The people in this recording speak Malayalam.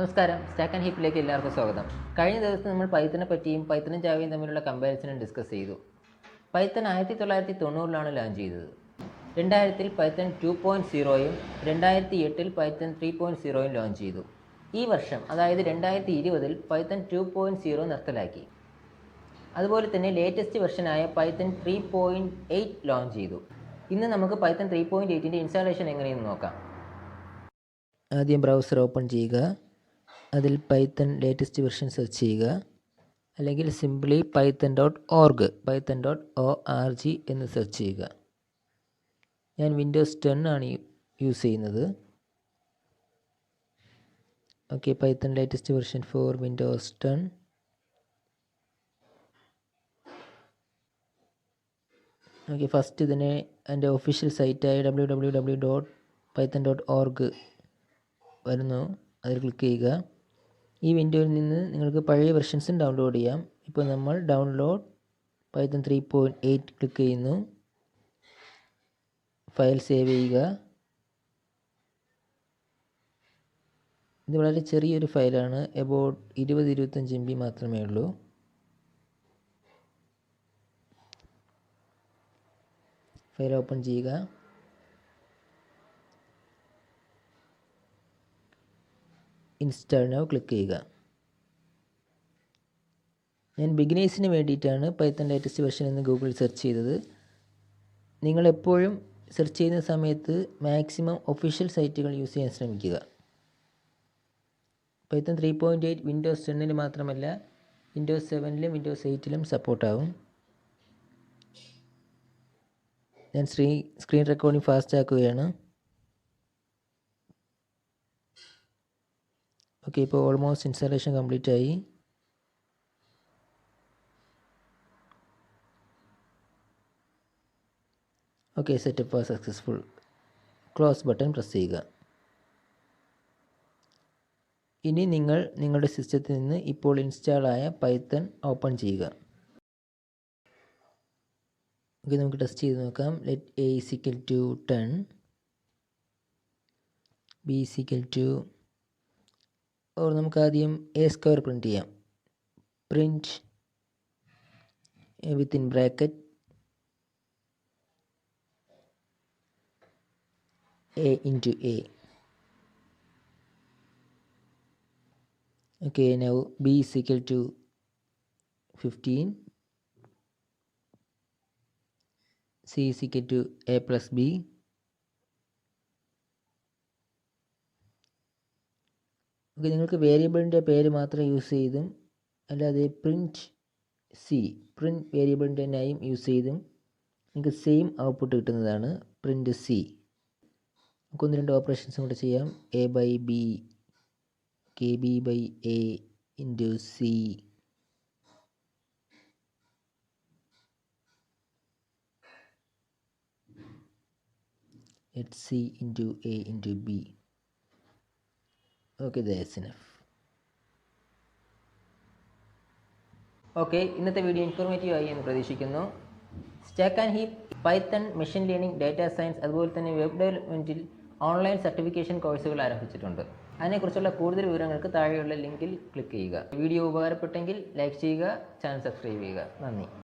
നമസ്കാരം, സ്റ്റാക്ക് ആൻഡ് ഹീപ്പിലേക്ക് എല്ലാവർക്കും സ്വാഗതം. കഴിഞ്ഞ ദിവസം നമ്മൾ പൈത്തനെ പറ്റിയും പൈത്തനും ജാവയും തമ്മിലുള്ള കമ്പാരിസണും ഡിസ്കസ് ചെയ്തു. പൈത്തൺ 1990 ലോഞ്ച് ചെയ്തത്. 2000 പൈത്തൺ 2.0യും 2008 പൈത്തൺ 3.0യും ലോഞ്ച് ചെയ്തു. ഈ വർഷം, അതായത് 2020 പൈത്തൺ 2.0 നിർത്തലാക്കി. അതുപോലെ തന്നെ ലേറ്റസ്റ്റ് വെർഷനായ പൈത്തൺ 3.8 ലോഞ്ച് ചെയ്തു. ഇന്ന് നമുക്ക് പൈത്തൺ 3.8ൻ്റെ ഇൻസ്റ്റാളേഷൻ എങ്ങനെയെന്ന് നോക്കാം. ആദ്യം ബ്രൗസർ ഓപ്പൺ ചെയ്യുക. അതിൽ പൈത്തൺ ലേറ്റസ്റ്റ് വെർഷൻ സെർച്ച് ചെയ്യുക. അല്ലെങ്കിൽ സിംപ്ലി python.org എന്ന് സെർച്ച് ചെയ്യുക. ഞാൻ വിൻഡോസ് 10 ആണ് യൂസ് ചെയ്യുന്നത്. Okay, Python latest version for Windows 10. Okay, first ഇതിനെ എൻ്റെ ഒഫീഷ്യൽ സൈറ്റായ www.python.org വരുന്നു. അതിൽ ക്ലിക്ക് ചെയ്യുക. ഈ വിൻഡോയിൽ നിന്ന് നിങ്ങൾക്ക് പഴയ വെർഷൻസും ഡൗൺലോഡ് ചെയ്യാം. ഇപ്പോൾ നമ്മൾ ഡൗൺലോഡ് പൈത്തൺ 3.8 ക്ലിക്ക് ചെയ്യുന്നു. ഫയൽ സേവ് ചെയ്യുക. ഇത് വളരെ ചെറിയൊരു ഫയലാണ്. എബൌട്ട് 20-25 MB മാത്രമേ ഉള്ളൂ. ഫയൽ ഓപ്പൺ ചെയ്യുക. ഇൻസ്റ്റാൾ നൗ ക്ലിക്ക് ചെയ്യുക. ഞാൻ ബിഗിനേഴ്സിന് വേണ്ടിയിട്ടാണ് പൈത്തൺ ലേറ്റസ്റ്റ് വെർഷൻ എന്ന് ഗൂഗിളിൽ സെർച്ച് ചെയ്തത്. നിങ്ങളെപ്പോഴും സെർച്ച് ചെയ്യുന്ന സമയത്ത് മാക്സിമം ഒഫീഷ്യൽ സൈറ്റുകൾ യൂസ് ചെയ്യാൻ ശ്രമിക്കുക. പൈത്തൺ 3.8 വിൻഡോസ് 10 മാത്രമല്ല, വിൻഡോസ് 7 വിൻഡോസ് 8 സപ്പോർട്ടാവും. ഞാൻ സ്ക്രീൻ റെക്കോർഡിംഗ് ഫാസ്റ്റ് ആക്കുകയാണ്. ഓക്കെ, ഇപ്പോൾ ഓൾമോസ്റ്റ് ഇൻസ്റ്റാളേഷൻ കംപ്ലീറ്റ് ആയി. Okay, setup was successful. Close button press ചെയ്യുക. ഇനി നിങ്ങളുടെ സിസ്റ്റത്തിൽ നിന്ന് ഇപ്പോൾ ഇൻസ്റ്റാൾ ആയ പൈത്തൺ ഓപ്പൺ ചെയ്യുക. ഓക്കെ, നമുക്ക് ടെസ്റ്റ് ചെയ്ത് നോക്കാം. ലെറ്റ് a = 10, b = നമുക്ക് ആദ്യം a² പ്രിൻറ്റ് ചെയ്യാം. Print within bracket a into a. Okay, now b = 15, c = a plus b, okay, നിങ്ങൾക്ക് വേരിയബിളിൻ്റെ പേര് മാത്രം യൂസ് ചെയ്തും അല്ലാതെ പ്രിൻറ്റ് വേരിയബിളിൻ്റെ നെയിം യൂസ് ചെയ്തും നിങ്ങൾക്ക് സെയിം ഔട്ട്പുട്ട് കിട്ടുന്നതാണ്. Print c. നമുക്ക് 1-2 ഓപ്പറേഷൻസും കൂടെ ചെയ്യാം. a/b, kb/a into c, let c into a into b. Okay, that's enough. Okay, ഇന്നത്തെ വീഡിയോ ഇൻഫോർമേറ്റീവ് ആയി എന്ന് പ്രതീക്ഷിക്കുന്നു. Stack and heap, Python, machine learning, data science, അതുപോലെ തന്നെ വെബ് ഡെവലപ്മെൻറ്റിൽ ഓൺലൈൻ സർട്ടിഫിക്കേഷൻ കോഴ്സുകൾ ആരംഭിച്ചിട്ടുണ്ട്. അതിനെക്കുറിച്ചുള്ള കൂടുതൽ വിവരങ്ങൾക്ക് താഴെയുള്ള ലിങ്കിൽ ക്ലിക്ക് ചെയ്യുക. വീഡിയോ ഉപകാരപ്പെട്ടെങ്കിൽ ലൈക്ക് ചെയ്യുക, ചാനൽ സബ്സ്ക്രൈബ് ചെയ്യുക. നന്ദി.